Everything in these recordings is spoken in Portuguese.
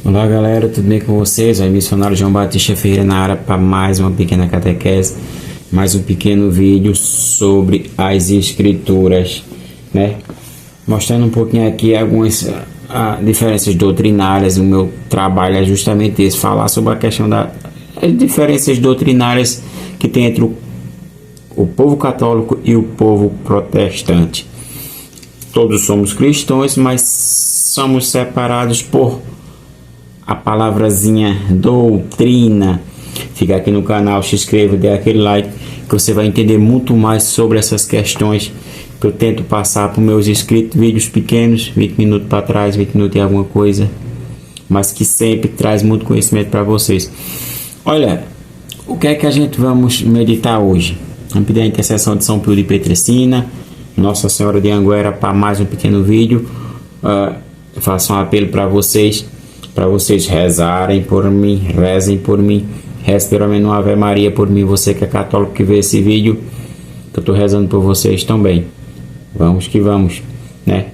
Olá galera, tudo bem com vocês? É o missionário João Batista Ferreira na área para mais uma pequena catequese, mais um pequeno vídeo sobre as escrituras, né? Mostrando um pouquinho aqui algumas diferenças doutrinárias. O meu trabalho é justamente esse, falar sobre a questão das diferenças doutrinárias que tem entre o povo católico e o povo protestante. Todos somos cristãos, mas somos separados por a palavrazinha doutrina. Fica aqui no canal, se inscreva, dê aquele like, que você vai entender muito mais sobre essas questões que eu tento passar para os meus inscritos. Vídeos pequenos, 20 minutos para trás, 20 minutos e alguma coisa, mas que sempre traz muito conhecimento para vocês. Olha, o que é que a gente vamos meditar hoje? Vamos pedir a intercessão de São Pio de Pietrelcina, Nossa Senhora de Anguera, para mais um pequeno vídeo. Faço um apelo para vocês rezarem por mim, rezem por mim, reze pelo menos uma Ave Maria por mim, você que é católico que vê esse vídeo, que eu estou rezando por vocês também. Vamos que vamos, né?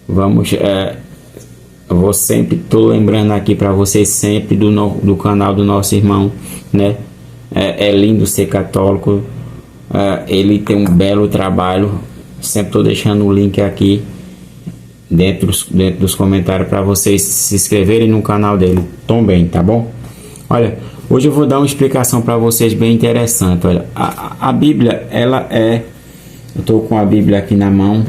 Vamos, eu vou sempre, estou lembrando aqui para vocês sempre do canal do nosso irmão, né? É lindo ser católico, ele tem um belo trabalho, sempre estou deixando o link aqui dentro dos comentários para vocês se inscreverem no canal dele também, tá bom? Olha, hoje eu vou dar uma explicação para vocês bem interessante. Olha, a Bíblia, ela é, eu estou com a Bíblia aqui na mão,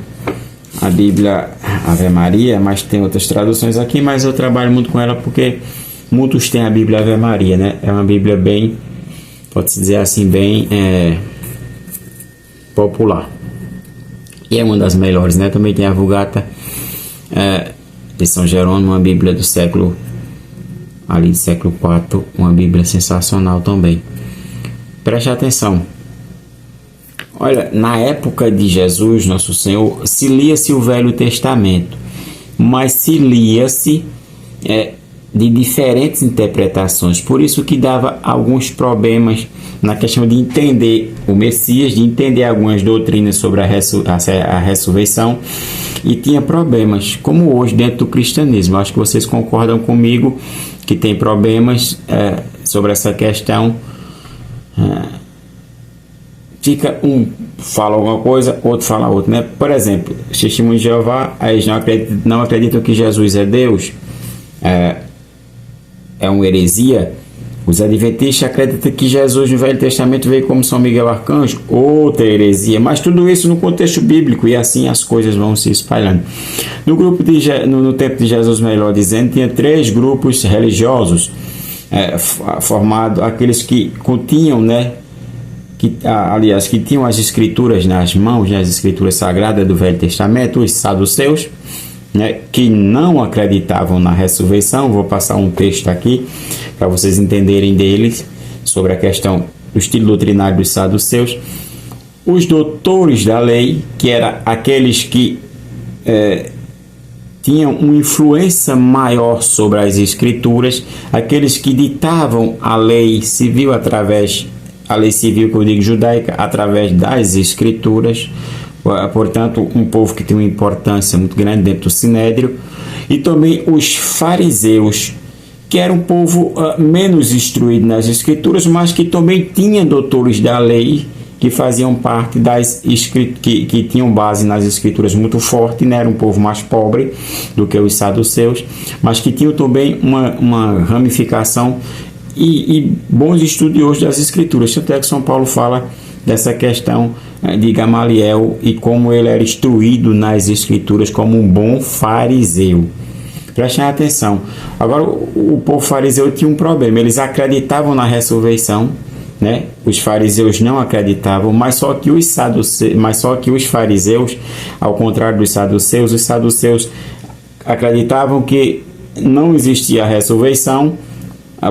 a Bíblia Ave Maria, mas tem outras traduções aqui, mas eu trabalho muito com ela porque muitos têm a Bíblia Ave Maria, né? É uma Bíblia bem, pode-se dizer assim, bem popular, e é uma das melhores, né? Também tem a Vulgata de São Jerônimo, uma Bíblia do século IV, uma Bíblia sensacional também. Preste atenção. Olha, na época de Jesus, nosso Senhor, se lia-se o Velho Testamento, mas se lia-se de diferentes interpretações, por isso que dava alguns problemas na questão de entender o Messias, de entender algumas doutrinas sobre a ressurreição, e tinha problemas, como hoje dentro do cristianismo. Acho que vocês concordam comigo que tem problemas sobre essa questão. Fica um fala alguma coisa, outro fala outra, né? Por exemplo, os testemunhos de Jeová, eles não acreditam que Jesus é Deus, é uma heresia. Os adventistas acreditam que Jesus no Velho Testamento veio como São Miguel Arcanjo, outra heresia, mas tudo isso no contexto bíblico, e assim as coisas vão se espalhando. No tempo de Jesus, melhor dizendo, tinha 3 grupos religiosos formados, aqueles que continham, né, que tinham as escrituras nas mãos, né, as escrituras sagradas do Velho Testamento, os saduceus, né, que não acreditavam na ressurreição. Vou passar um texto aqui para vocês entenderem deles sobre a questão do estilo doutrinário dos saduceus. Os doutores da lei, que eram aqueles que tinham uma influência maior sobre as escrituras, aqueles que ditavam a lei civil a lei civil, que eu digo judaica, através das escrituras. Portanto, um povo que tem uma importância muito grande dentro do Sinédrio. E também os fariseus, que era um povo menos instruído nas escrituras, mas que também tinha doutores da lei, que faziam parte que tinham base nas escrituras muito forte, né? Era um povo mais pobre do que os saduceus, mas que tinham também uma ramificação e bons estudiosos das escrituras. Tanto é que São Paulo fala dessa questão de Gamaliel e como ele era instruído nas escrituras como um bom fariseu. Prestem atenção. Agora, o povo fariseu tinha um problema. Eles acreditavam na ressurreição, né? Os fariseus não acreditavam, mas só que os fariseus, ao contrário dos saduceus, os saduceus acreditavam que não existia a ressurreição.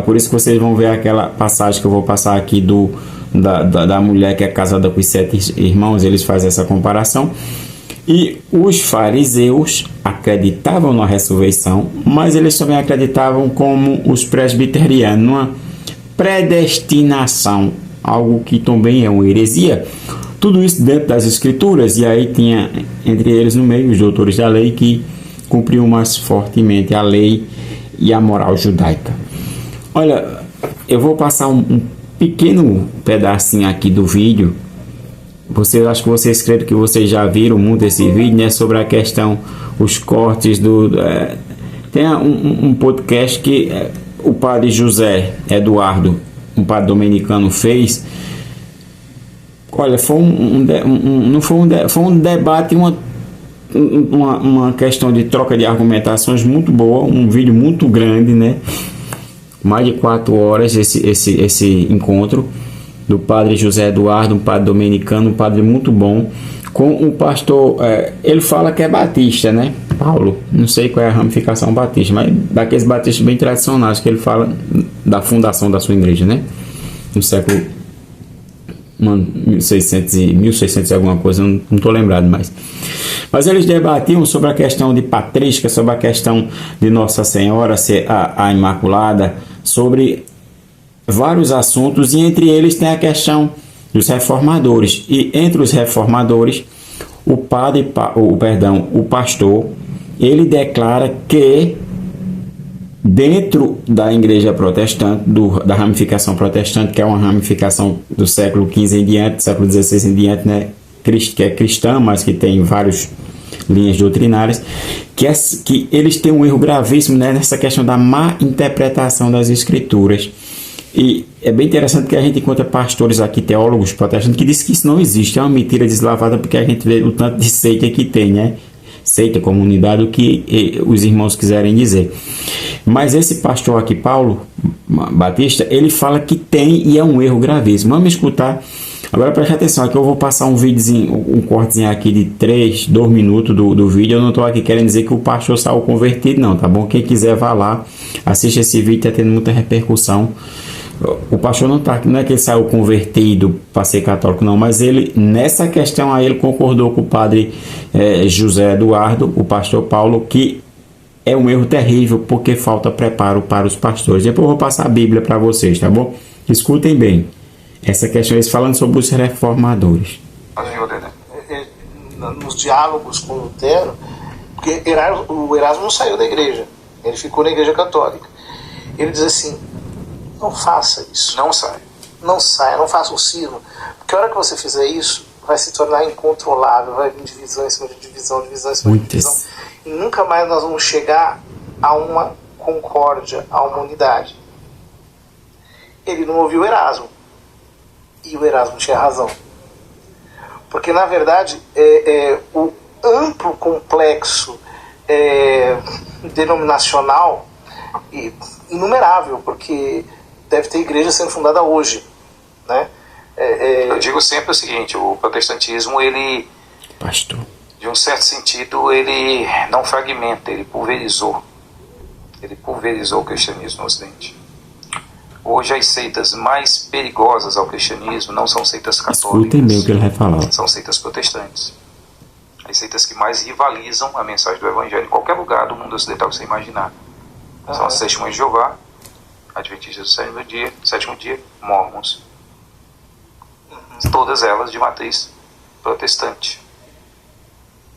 Por isso que vocês vão ver aquela passagem que eu vou passar aqui da mulher que é casada com os 7 irmãos. Eles fazem essa comparação. E os fariseus acreditavam na ressurreição, mas eles também acreditavam, como os presbiterianos, numa predestinação, algo que também é uma heresia. Tudo isso dentro das escrituras, e aí tinha entre eles no meio os doutores da lei que cumpriam mais fortemente a lei e a moral judaica. Olha, eu vou passar um pequeno pedacinho aqui do vídeo. Acho que vocês creio que vocês já viram muito desse vídeo, né? Sobre a questão, os cortes tem um podcast que o padre José Eduardo, um padre dominicano, fez. Olha, foi um debate, uma questão de troca de argumentações muito boa, um vídeo muito grande, né? Mais de 4 horas esse encontro do padre José Eduardo, um padre dominicano, um padre muito bom, com o pastor, ele fala que é batista, né? Paulo, não sei qual é a ramificação batista, mas daqueles batistas bem tradicionais que ele fala da fundação da sua igreja, né? No século 1600 e alguma coisa, não estou lembrado mais. Mas eles debatiam sobre a questão de patrística, sobre a questão de Nossa Senhora ser a Imaculada, sobre vários assuntos, e entre eles tem a questão dos reformadores. E entre os reformadores, o pastor, ele declara que dentro da igreja protestante, da ramificação protestante, que é uma ramificação do século XV em diante, século XVI em diante, né, que é cristã, mas que tem várias linhas doutrinárias, que eles têm um erro gravíssimo, né, nessa questão da má interpretação das escrituras. E é bem interessante que a gente encontra pastores aqui, teólogos protestantes, que dizem que isso não existe, é uma mentira deslavada, porque a gente vê o tanto de seita que tem, né? Seita, comunidade, o que os irmãos quiserem dizer. Mas esse pastor aqui, Paulo Batista, ele fala que tem, e é um erro gravíssimo. Vamos escutar. Agora preste atenção, aqui eu vou passar um videozinho, um cortezinho aqui de 2 minutos do vídeo. Eu não estou aqui querendo dizer que o pastor saiu convertido, não, tá bom? Quem quiser vá lá, assiste esse vídeo, está tendo muita repercussão. O pastor não é que ele saiu convertido para ser católico, não, mas ele, nessa questão aí, ele concordou com o padre José Eduardo, o pastor Paulo, que é um erro terrível, porque falta preparo para os pastores. Depois eu vou passar a Bíblia para vocês, tá bom? Escutem bem essa questão, eles falando sobre os reformadores. Nos diálogos com Lutero, porque o Erasmo não saiu da igreja, ele ficou na igreja católica. Ele diz assim: não faça isso. Não saia. Não saia, não faça um cisma. Porque a hora que você fizer isso, vai se tornar incontrolável, vai vir divisão em cima de divisão, divisão em cima de divisão. E nunca mais nós vamos chegar a uma concórdia, a uma unidade. Ele não ouviu o Erasmo. E o Erasmo tinha razão. Porque, na verdade, o amplo complexo denominacional, inumerável, porque deve ter igreja sendo fundada hoje, né? Eu digo sempre o seguinte: o protestantismo, ele, pastor, de um certo sentido, ele não fragmenta, ele pulverizou o cristianismo no Ocidente. Hoje as seitas mais perigosas ao cristianismo não são seitas católicas. Escutem bem o que ele vai falar. São seitas protestantes. As seitas que mais rivalizam a mensagem do Evangelho em qualquer lugar do mundo ocidental que você imaginar. São as Testemunhas de Jeová, Adventistas do sétimo dia, Mormons. Todas elas de matriz protestante.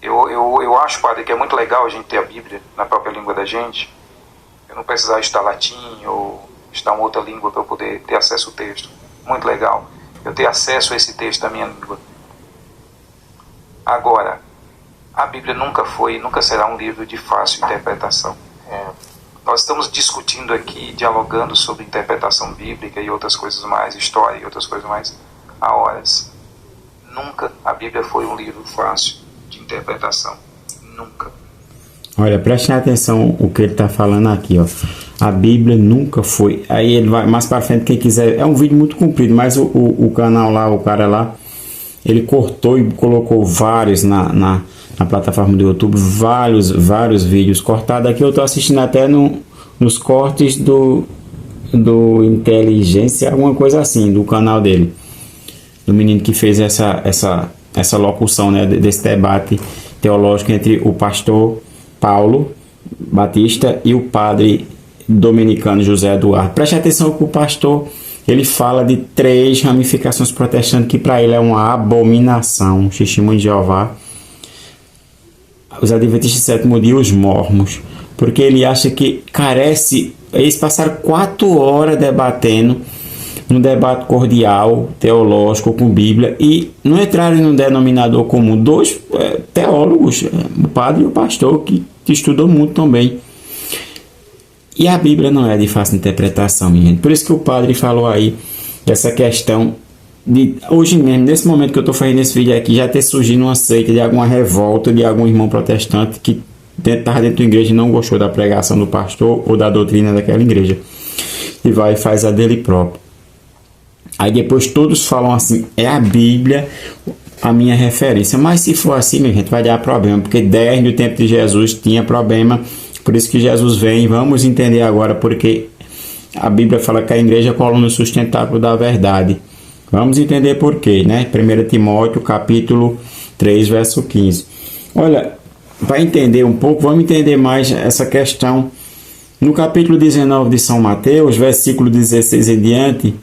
Eu acho, padre, que é muito legal a gente ter a Bíblia na própria língua da gente. Eu não precisar estudar latim ou estudar uma outra língua para eu poder ter acesso ao texto. Muito legal eu ter acesso a esse texto da minha língua. Agora, a Bíblia nunca será um livro de fácil interpretação. Nós estamos discutindo aqui, dialogando sobre interpretação bíblica e outras coisas mais, história e outras coisas mais, há horas. Nunca a Bíblia foi um livro fácil de interpretação. Nunca. Olha, prestem atenção o que ele está falando aqui, ó. A Bíblia nunca foi. Aí ele vai mais para frente, quem quiser. É um vídeo muito comprido, mas o canal lá, o cara lá, ele cortou e colocou vários na plataforma do YouTube, vários vídeos cortados. Aqui eu estou assistindo até nos cortes do Inteligência, alguma coisa assim, do canal dele, do menino que fez essa locução, né, desse debate teológico entre o pastor Paulo Batista e o padre dominicano José Eduardo. Preste atenção que o pastor, ele fala de 3 ramificações protestantes que para ele é uma abominação: Testemunhas de Jeová, os Adventistas do sétimo dia, os Mormons. porque ele acha que carece. Eles passaram 4 horas debatendo, num debate cordial, teológico, com Bíblia, e não entraram em um denominador comum. 2 teólogos, o padre e o pastor, que estudou muito também. E a Bíblia não é de fácil interpretação, minha gente. Por isso que o padre falou aí dessa questão de, hoje mesmo, nesse momento que eu estou fazendo esse vídeo aqui, já ter surgido uma seita de alguma revolta de algum irmão protestante que estava dentro da igreja e não gostou da pregação do pastor ou da doutrina daquela igreja. E vai e faz a dele próprio. Aí depois todos falam assim, é a Bíblia a minha referência. Mas se for assim, minha gente, vai dar problema, porque desde o tempo de Jesus tinha problema. Por isso que Jesus vem, vamos entender agora, porque a Bíblia fala que a igreja é a coluna sustentável da verdade. Vamos entender por quê, né? 1 Timóteo, capítulo 3, verso 15. Olha, para entender um pouco, vamos entender mais essa questão. No capítulo 19 de São Mateus, versículo 16 em diante,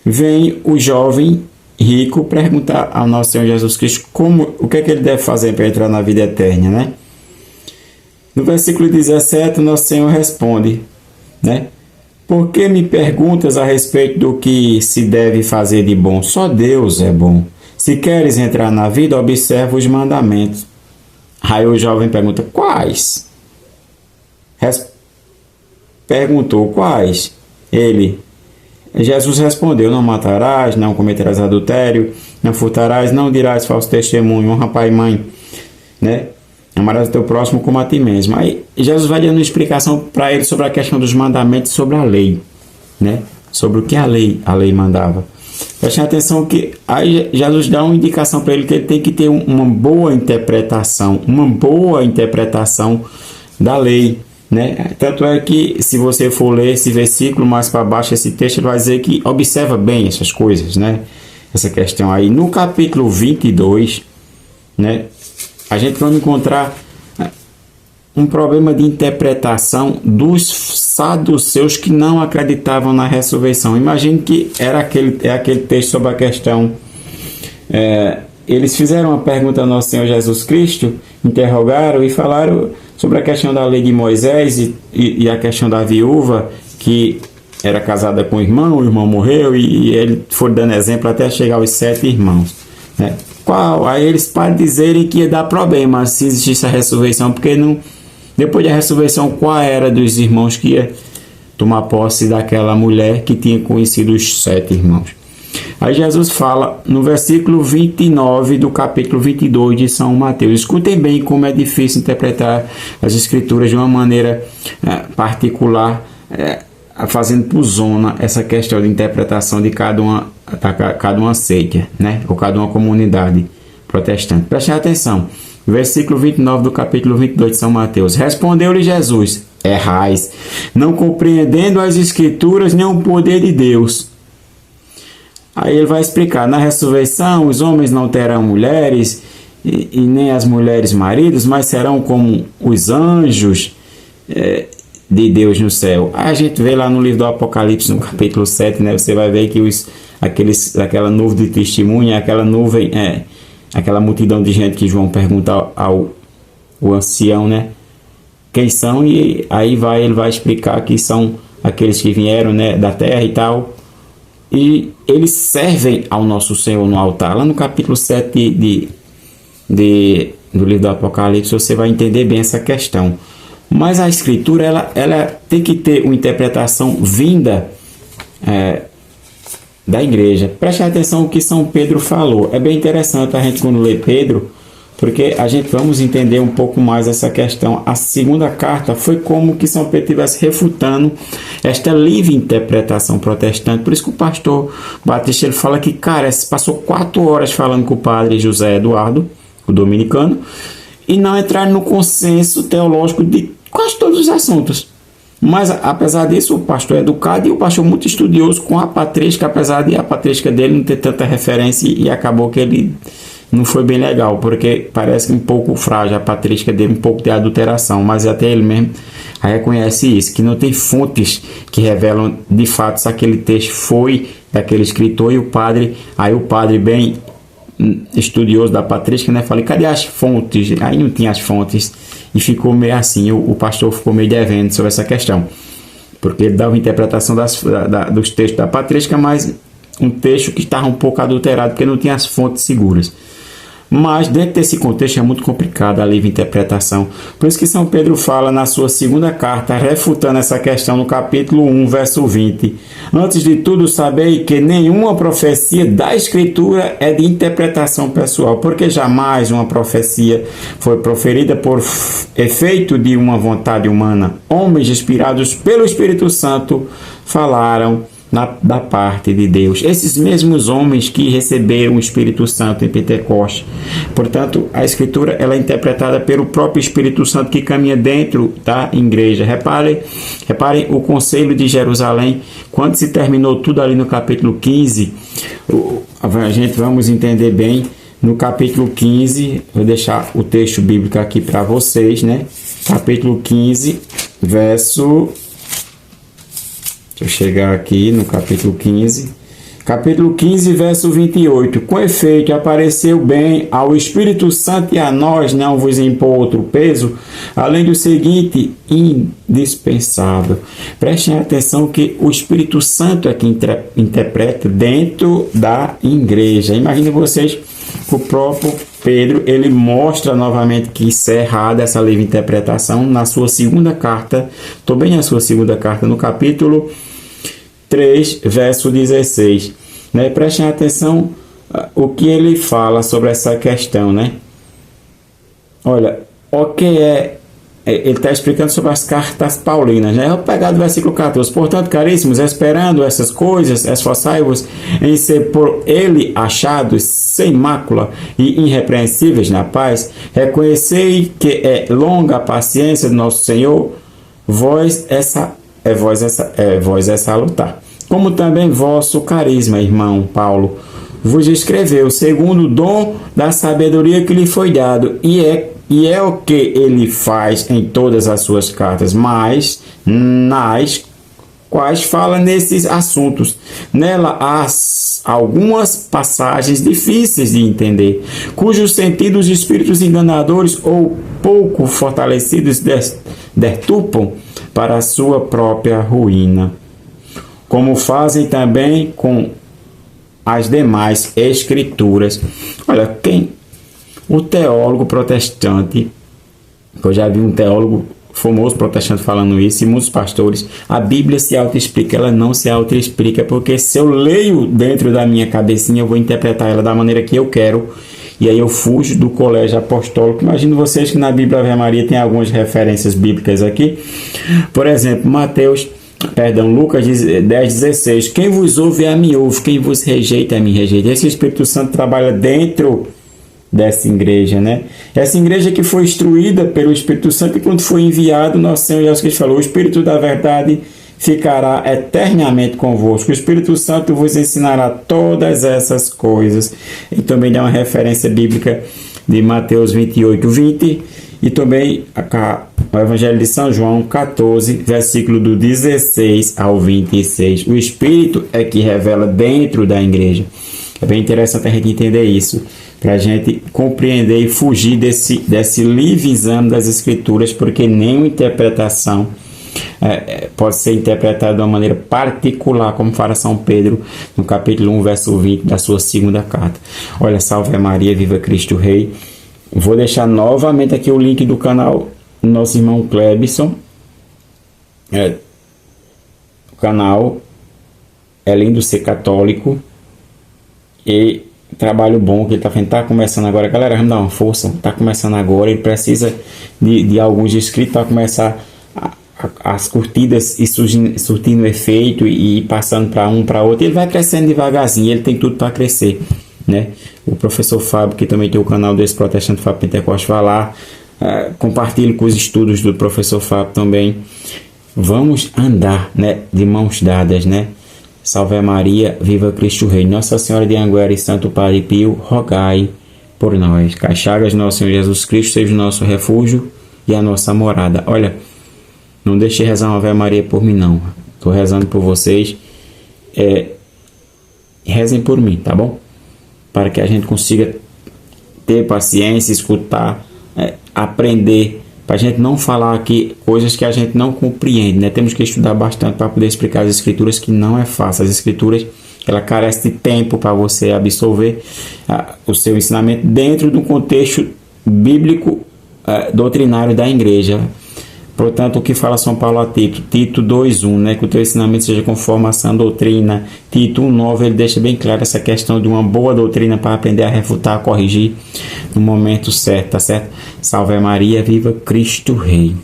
vem o jovem rico perguntar ao nosso Senhor Jesus Cristo o que é que ele deve fazer para entrar na vida eterna, né? No versículo 17, nosso Senhor responde, né? Por que me perguntas a respeito do que se deve fazer de bom? Só Deus é bom. Se queres entrar na vida, observa os mandamentos. Aí o jovem pergunta, quais? Perguntou, quais? Jesus respondeu, não matarás, não cometerás adultério, não furtarás, não dirás falso testemunho, honra pai e mãe, né? Amarás o teu próximo como a ti mesmo. Aí Jesus vai dando uma explicação para ele sobre a questão dos mandamentos, sobre a lei, né? Sobre o que a lei mandava. Prestem atenção que aí Jesus dá uma indicação para ele que ele tem que ter uma boa interpretação da lei, né? Tanto é que se você for ler esse versículo mais para baixo, esse texto, ele vai dizer que observa bem essas coisas, né? Essa questão aí. No capítulo 22, né? A gente vai encontrar um problema de interpretação dos saduceus que não acreditavam na ressurreição. Imagine que era aquele texto sobre a questão. Eles fizeram uma pergunta ao nosso Senhor Jesus Cristo, interrogaram e falaram sobre a questão da lei de Moisés e a questão da viúva que era casada com o irmão morreu e ele foi dando exemplo até chegar aos 7 irmãos, né? Aí eles param de dizerem que ia dar problema se existisse a ressurreição, porque não, depois da ressurreição, qual era dos irmãos que ia tomar posse daquela mulher que tinha conhecido os 7 irmãos? Aí Jesus fala no versículo 29 do capítulo 22 de São Mateus. Escutem bem como é difícil interpretar as escrituras de uma maneira particular, fazendo por zona essa questão de interpretação de cada uma seita, né? Ou cada uma comunidade protestante. Prestem atenção. Versículo 29 do capítulo 22 de São Mateus. Respondeu-lhe Jesus, errais, não compreendendo as escrituras nem o poder de Deus. Aí ele vai explicar, na ressurreição os homens não terão mulheres e nem as mulheres maridos, mas serão como os anjos de Deus no céu. Aí a gente vê lá no livro do Apocalipse, no capítulo 7, né, você vai ver que aquela nuvem de testemunha, aquela nuvem, aquela multidão de gente que João pergunta ao ancião, né, quem são, e aí ele vai explicar que são aqueles que vieram, né, da terra e tal, e eles servem ao nosso Senhor no altar. Lá no capítulo 7 do livro do Apocalipse você vai entender bem essa questão. Mas a escritura ela tem que ter uma interpretação vinda da igreja. Preste atenção no que São Pedro falou. É bem interessante a gente quando lê Pedro, porque a gente vamos entender um pouco mais essa questão. A segunda carta foi como que São Pedro estivesse refutando esta livre interpretação protestante. Por isso que o pastor Batista ele fala que, cara, passou 4 horas falando com o padre José Eduardo, o dominicano, e não entraram no consenso teológico de quase todos os assuntos. Mas, apesar disso, o pastor é educado e o pastor muito estudioso com a patrística, apesar de a patrística dele não ter tanta referência, e acabou que ele não foi bem legal, porque parece um pouco frágil a patrística dele, um pouco de adulteração, mas até ele mesmo reconhece isso, que não tem fontes que revelam de fato se aquele texto foi daquele escritor, e o padre bem estudioso da patrística, né, falei, cadê as fontes? Aí não tinha as fontes, e ficou meio assim, o pastor ficou meio devendo sobre essa questão, porque ele dava interpretação dos textos da patrística, mas um texto que estava um pouco adulterado, porque não tinha as fontes seguras. Mas dentro desse contexto é muito complicado a livre interpretação. Por isso que São Pedro fala na sua segunda carta, refutando essa questão no capítulo 1, verso 20. Antes de tudo, sabei que nenhuma profecia da Escritura é de interpretação pessoal, porque jamais uma profecia foi proferida por efeito de uma vontade humana. Homens inspirados pelo Espírito Santo falaram da parte de Deus. Esses mesmos homens que receberam o Espírito Santo em Pentecostes. Portanto, a Escritura ela é interpretada pelo próprio Espírito Santo que caminha dentro da igreja. Reparem o Conselho de Jerusalém, quando se terminou tudo ali no capítulo 15, a gente vamos entender bem no capítulo 15, vou deixar o texto bíblico aqui para vocês, né? Capítulo 15, verso... Deixa eu chegar aqui no capítulo 15. Capítulo 15, verso 28. Com efeito, apareceu bem ao Espírito Santo e a nós não vos impor outro peso, além do seguinte, indispensável. Prestem atenção que o Espírito Santo é que interpreta dentro da igreja. Imaginem vocês, o próprio Pedro, ele mostra novamente que isso é errado, essa livre interpretação, na sua segunda carta, também na sua segunda carta, no capítulo 3, verso 16. Né? Prestem atenção o que ele fala sobre essa questão, né? Olha, o que ele está explicando sobre as cartas paulinas, né? Eu vou pegar do versículo 14. Portanto, caríssimos, esperando essas coisas, esforçai-vos em ser por ele achados sem mácula e irrepreensíveis na paz. Reconhecei que é longa a paciência do nosso Senhor, vós é salutar. Como também vosso carisma, irmão Paulo, vos escreveu, segundo o dom da sabedoria que lhe foi dado, e é o que ele faz em todas as suas cartas, mas nas quais fala nesses assuntos. Nela há algumas passagens difíceis de entender, cujos sentidos espíritos enganadores ou pouco fortalecidos deturpam para a sua própria ruína, como fazem também com as demais escrituras. Olha, o teólogo protestante, eu já vi um teólogo famoso protestante falando isso, e muitos pastores, a Bíblia se auto-explica, ela não se auto-explica, porque se eu leio dentro da minha cabecinha, eu vou interpretar ela da maneira que eu quero, e aí eu fujo do colégio apostólico. Imagino vocês que na Bíblia Ave Maria tem algumas referências bíblicas aqui, por exemplo, Lucas 10:16, quem vos ouve a mim ouve, quem vos rejeita a mim rejeita. Esse Espírito Santo trabalha dentro dessa igreja, né? Essa igreja que foi instruída pelo Espírito Santo, e quando foi enviado, nosso Senhor Jesus Cristo falou, o Espírito da verdade ficará eternamente convosco, o Espírito Santo vos ensinará todas essas coisas. E também dá uma referência bíblica de Mateus 28:20, e também o Evangelho de São João 14, versículo do 16 ao 26. O Espírito é que revela dentro da igreja. É bem interessante a gente entender isso, para a gente compreender e fugir desse livre exame das Escrituras, porque nenhuma interpretação pode ser interpretada de uma maneira particular, como fala São Pedro no capítulo 1, verso 20 da sua segunda carta. Olha, salve Maria, viva Cristo Rei. Vou deixar novamente aqui o link do canal do nosso irmão Clebson. O canal é lindo ser católico, e trabalho bom que ele está fazendo, está começando agora. Galera, vamos dar uma força, está começando agora, ele precisa de alguns inscritos para começar as curtidas e surtindo efeito e passando para um para outro. Ele vai crescendo devagarzinho, ele tem tudo para crescer, né? O professor Fábio, que também tem o canal desse Protestante Fábio Pentecostes, vai lá, compartilhe com os estudos do professor Fábio também. Vamos andar, né, de mãos dadas, né? Salve Maria, viva Cristo Rei. Nossa Senhora de Anguera e Santo Padre Pio, rogai por nós. Que as chagas de nosso Senhor Jesus Cristo seja o nosso refúgio e a nossa morada. Olha, não deixe de rezar uma Ave Maria por mim, não. Estou rezando por vocês. Rezem por mim, tá bom? Para que a gente consiga ter paciência, escutar, aprender para a gente não falar aqui coisas que a gente não compreende, né? Temos que estudar bastante para poder explicar as escrituras, que não é fácil. As escrituras, ela carece de tempo para você absorver o seu ensinamento dentro do contexto bíblico doutrinário da igreja. Portanto, o que fala São Paulo a Tito? Tito 2:1, né? Que o teu ensinamento seja conforme a sã doutrina. Tito 1:9, ele deixa bem claro essa questão de uma boa doutrina para aprender a refutar, a corrigir no momento certo, tá certo? Salve Maria, viva Cristo Rei.